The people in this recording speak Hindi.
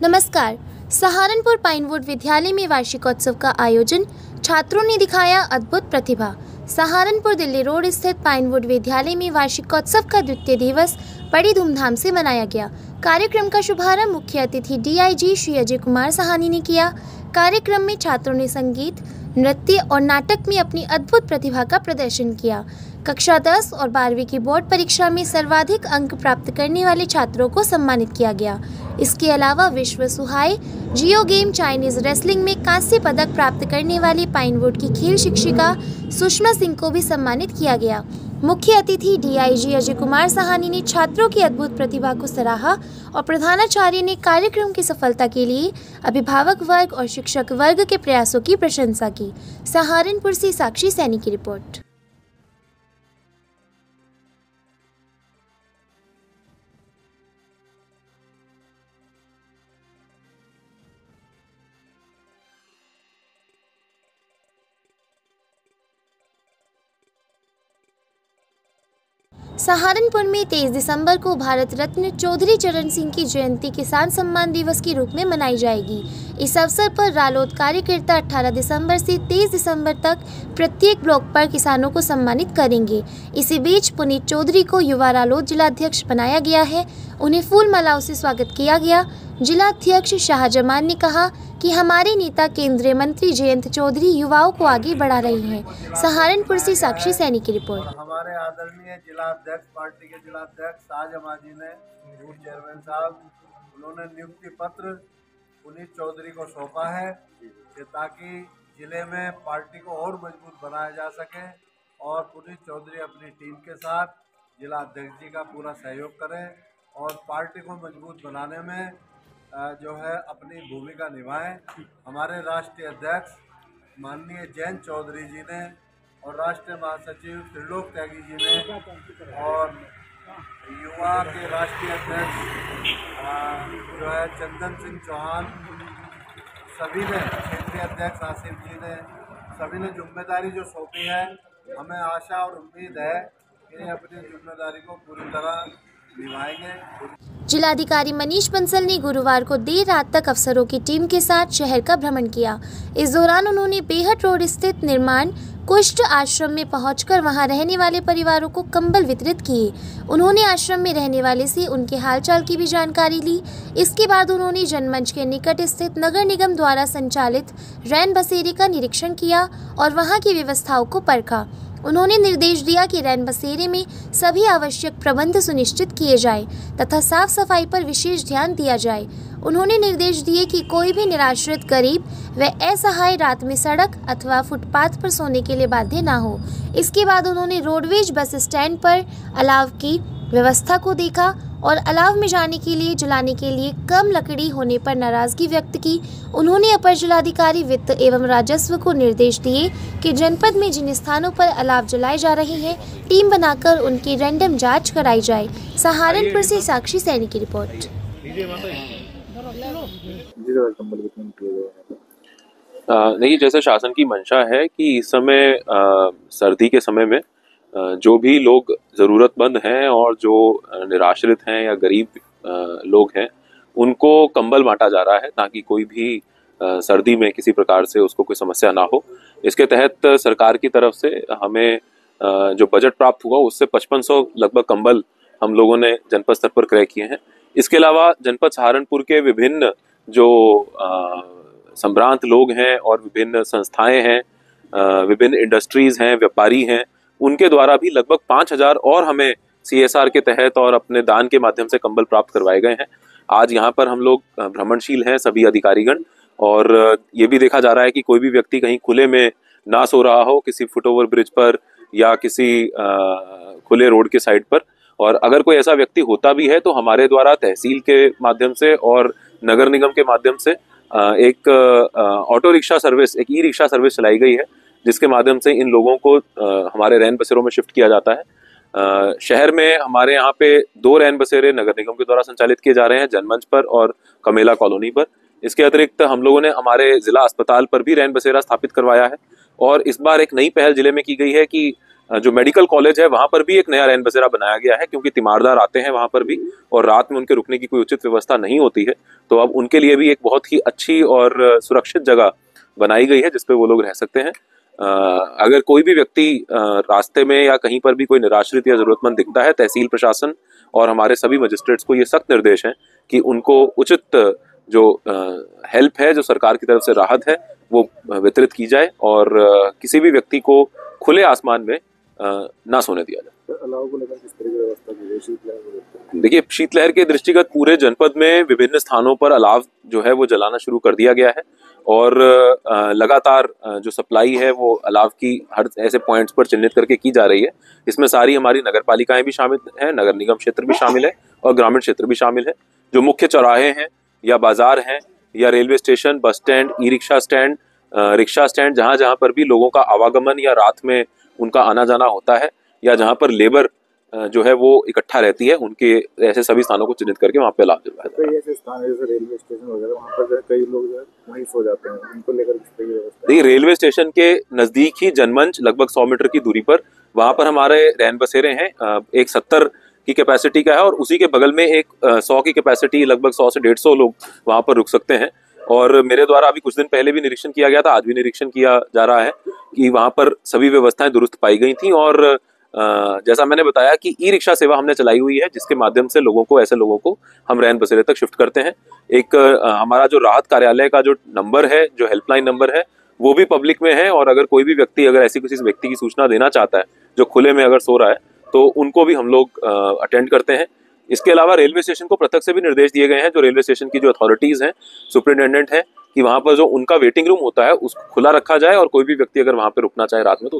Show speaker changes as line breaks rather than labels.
नमस्कार। सहारनपुर पाइनवुड विद्यालय में वार्षिकोत्सव का आयोजन, छात्रों ने दिखाया अद्भुत प्रतिभा। सहारनपुर दिल्ली रोड स्थित पाइनवुड विद्यालय में वार्षिकोत्सव का द्वितीय दिवस बड़ी धूमधाम से मनाया गया। कार्यक्रम का शुभारंभ मुख्य अतिथि डीआईजी श्री अजय कुमार साहनी ने किया। कार्यक्रम में छात्रों ने संगीत, नृत्य और नाटक में अपनी अद्भुत प्रतिभा का प्रदर्शन किया। कक्षा 10 और 12वीं की बोर्ड परीक्षा में सर्वाधिक अंक प्राप्त करने वाले छात्रों को सम्मानित किया गया। इसके अलावा विश्व सुहाई जियो गेम चाइनीज रेसलिंग में कांस्य पदक प्राप्त करने वाली पाइनवुड की खेल शिक्षिका सुषमा सिंह को भी सम्मानित किया गया। मुख्य अतिथि डीआईजी अजय कुमार साहनी ने छात्रों की अद्भुत प्रतिभा को सराहा और प्रधानाचार्य ने कार्यक्रम की सफलता के लिए अभिभावक वर्ग और शिक्षक वर्ग के प्रयासों की प्रशंसा की। सहारनपुर से साक्षी सैनी की रिपोर्ट। सहारनपुर में 23 दिसंबर को भारत रत्न चौधरी चरण सिंह की जयंती किसान सम्मान दिवस के रूप में मनाई जाएगी। इस अवसर पर रालोद कार्यकर्ता 18 दिसंबर से 23 दिसंबर तक प्रत्येक ब्लॉक पर किसानों को सम्मानित करेंगे। इसी बीच पुनीत चौधरी को युवा रालोद जिलाध्यक्ष बनाया गया है। उन्हें फूल मालाओं से स्वागत किया गया। जिलाध्यक्ष शाहजमान ने कहा कि हमारे नेता केंद्रीय मंत्री जयंत चौधरी युवाओं को आगे बढ़ा रहे हैं। सहारनपुर से साक्षी सैनी की रिपोर्ट।
हमारे आदरणीय जिलाध्यक्ष पार्टी के जिलाध्यक्ष शाहजमान जी ने चेयरमैन साहब उन्होंने नियुक्ति पत्र पुनीत चौधरी को सौंपा है कि ताकि जिले में पार्टी को और मजबूत बनाया जा सके और पुनीत चौधरी अपनी टीम के साथ जिलाध्यक्ष जी का पूरा सहयोग करें और पार्टी को मजबूत बनाने में जो है अपनी भूमिका निभाएं। हमारे राष्ट्रीय अध्यक्ष माननीय जयंत चौधरी जी ने और राष्ट्रीय महासचिव त्रिलोक त्यागी जी ने और युवा के राष्ट्रीय अध्यक्ष जो है चंदन सिंह चौहान, सभी ने, क्षेत्रीय अध्यक्ष आसिफ जी ने, सभी ने जिम्मेदारी जो सौंपी है। हमें आशा और उम्मीद है कि अपनी जिम्मेदारी को पूरी तरह निभाएंगे।
जिलाधिकारी मनीष बंसल ने गुरुवार को देर रात तक अफसरों की टीम के साथ शहर का भ्रमण किया। इस दौरान उन्होंने बेहट रोड स्थित निर्माण कुष्ठ आश्रम में पहुंचकर वहां रहने वाले परिवारों को कंबल वितरित किए। उन्होंने आश्रम में रहने वाले से उनके हालचाल की भी जानकारी ली। इसके बाद उन्होंने जनमंच के निकट स्थित नगर निगम द्वारा संचालित रैन बसेरे का निरीक्षण किया और वहां की व्यवस्थाओं को परखा। उन्होंने निर्देश दिया कि रैन बसेरे में सभी आवश्यक प्रबंध सुनिश्चित किए जाएं तथा साफ सफाई पर विशेष ध्यान दिया जाए। उन्होंने निर्देश दिए कि कोई भी निराश्रित गरीब व असहाय रात में सड़क अथवा फुटपाथ पर सोने के लिए बाध्य ना हो। इसके बाद उन्होंने रोडवेज बस स्टैंड पर अलाव की व्यवस्था को देखा और अलाव में जाने के लिए जलाने के लिए कम लकड़ी होने पर नाराजगी व्यक्त की। उन्होंने अपर जिलाधिकारी वित्त एवं राजस्व को निर्देश दिए कि जनपद में जिन स्थानों पर अलाव जलाए जा रहे हैं टीम बनाकर उनकी रैंडम जांच कराई जाए। सहारनपुर से साक्षी सैनी की रिपोर्ट।
नहीं, जैसे शासन की मंशा है कि इस समय सर्दी के समय में जो भी लोग ज़रूरतमंद हैं और जो निराश्रित हैं या गरीब लोग हैं उनको कंबल बांटा जा रहा है ताकि कोई भी सर्दी में किसी प्रकार से उसको कोई समस्या ना हो। इसके तहत सरकार की तरफ से हमें जो बजट प्राप्त हुआ उससे 5500 लगभग कंबल हम लोगों ने जनपद स्तर पर क्रय किए हैं। इसके अलावा जनपद सहारनपुर के विभिन्न जो संभ्रांत लोग हैं और विभिन्न संस्थाएं हैं, विभिन्न इंडस्ट्रीज हैं, व्यापारी हैं, उनके द्वारा भी लगभग 5000 और हमें CSR के तहत और अपने दान के माध्यम से कंबल प्राप्त करवाए गए हैं। आज यहाँ पर हम लोग भ्रमणशील हैं सभी अधिकारीगण और ये भी देखा जा रहा है कि कोई भी व्यक्ति कहीं खुले में ना सो रहा हो, किसी फुटओवर ब्रिज पर या किसी खुले रोड के साइड पर। और अगर कोई ऐसा व्यक्ति होता भी है तो हमारे द्वारा तहसील के माध्यम से और नगर निगम के माध्यम से एक ऑटो रिक्शा सर्विस, एक ई रिक्शा सर्विस चलाई गई है जिसके माध्यम से इन लोगों को हमारे रैन बसेरों में शिफ्ट किया जाता है। शहर में हमारे यहाँ पे 2 रैन बसेरे नगर निगम के द्वारा संचालित किए जा रहे हैं, जनमंच पर और कमेला कॉलोनी पर। इसके अतिरिक्त हम लोगों ने हमारे जिला अस्पताल पर भी रैन बसेरा स्थापित करवाया है और इस बार एक नई पहल जिले में की गई है कि जो मेडिकल कॉलेज है वहाँ पर भी एक नया रैन बसेरा बनाया गया है, क्योंकि तीमारदार आते हैं वहाँ पर भी और रात में उनके रुकने की कोई उचित व्यवस्था नहीं होती है। तो अब उनके लिए भी एक बहुत ही अच्छी और सुरक्षित जगह बनाई गई है जिसपे वो लोग रह सकते हैं। अगर कोई भी व्यक्ति रास्ते में या कहीं पर भी कोई निराश्रित या जरूरतमंद दिखता है, तहसील प्रशासन और हमारे सभी मजिस्ट्रेट्स को ये सख्त निर्देश है कि उनको उचित जो हेल्प है, जो सरकार की तरफ से राहत है, वो वितरित की जाए और किसी भी व्यक्ति को खुले आसमान में ना सोने दिया जाए।
अलाव को लेकर किस तरह की व्यवस्था की गई शीतलहर?
देखिए, शीतलहर के दृष्टिगत पूरे जनपद में विभिन्न स्थानों पर अलाव जो है वो जलाना शुरू कर दिया गया है और लगातार जो सप्लाई है वो अलाव की हर ऐसे पॉइंट्स पर चिन्हित करके की जा रही है। इसमें सारी हमारी नगर पालिकाएं भी शामिल हैं, नगर निगम क्षेत्र भी शामिल है और ग्रामीण क्षेत्र भी शामिल है। जो मुख्य चौराहे हैं या बाजार हैं या railway station, bus stand, e rickshaw stand, rickshaw stand, जहां जहां पर भी लोगों का आवागमन या रात में उनका आना जाना होता है या जहां पर लेबर जो है वो इकट्ठा रहती है, उनके ऐसे सभी स्थानों को चिन्हित करके वहां पे अलाव जलवाया जाता है।
कई ऐसे स्थान है जैसे रेलवे स्टेशन वगैरह, वहाँ पर जो है कई लोग जो है वहीं सो जाते हैं, उनको लेकर किस तरह की व्यवस्था?
देखिए, रेलवे स्टेशन के नजदीक ही जनमंच लगभग 100 मीटर की दूरी पर वहां पर हमारे रैन बसेरे हैं। एक 70 की कैपेसिटी का है और उसी के बगल में एक 100 की कैपेसिटी, लगभग 100 से 150 लोग वहां पर रुक सकते हैं। और मेरे द्वारा अभी कुछ दिन पहले भी निरीक्षण किया गया था, आज भी निरीक्षण किया जा रहा है कि वहां पर सभी व्यवस्थाएं दुरुस्त पाई गई थी। और जैसा मैंने बताया कि ई रिक्शा सेवा हमने चलाई हुई है, जिसके माध्यम से लोगों को, ऐसे लोगों को हम रैन बसेरे तक शिफ्ट करते हैं। एक हमारा जो राहत कार्यालय का जो नंबर है, जो हेल्पलाइन नंबर है, वो भी पब्लिक में है और अगर कोई भी व्यक्ति अगर ऐसी किसी व्यक्ति की सूचना देना चाहता है जो खुले में अगर सो रहा है, तो उनको भी हम लोग अटेंड करते हैं। इसके अलावा रेलवे स्टेशन को पृथक से भी निर्देश दिए गए हैं, जो रेलवे स्टेशन की जो अथॉरिटीज हैं, सुपरिटेंडेंट है, कि वहां पर जो उनका वेटिंग रूम होता है उसको खुला रखा जाए और कोई भी व्यक्ति अगर वहां पे रुकना चाहे रात में तो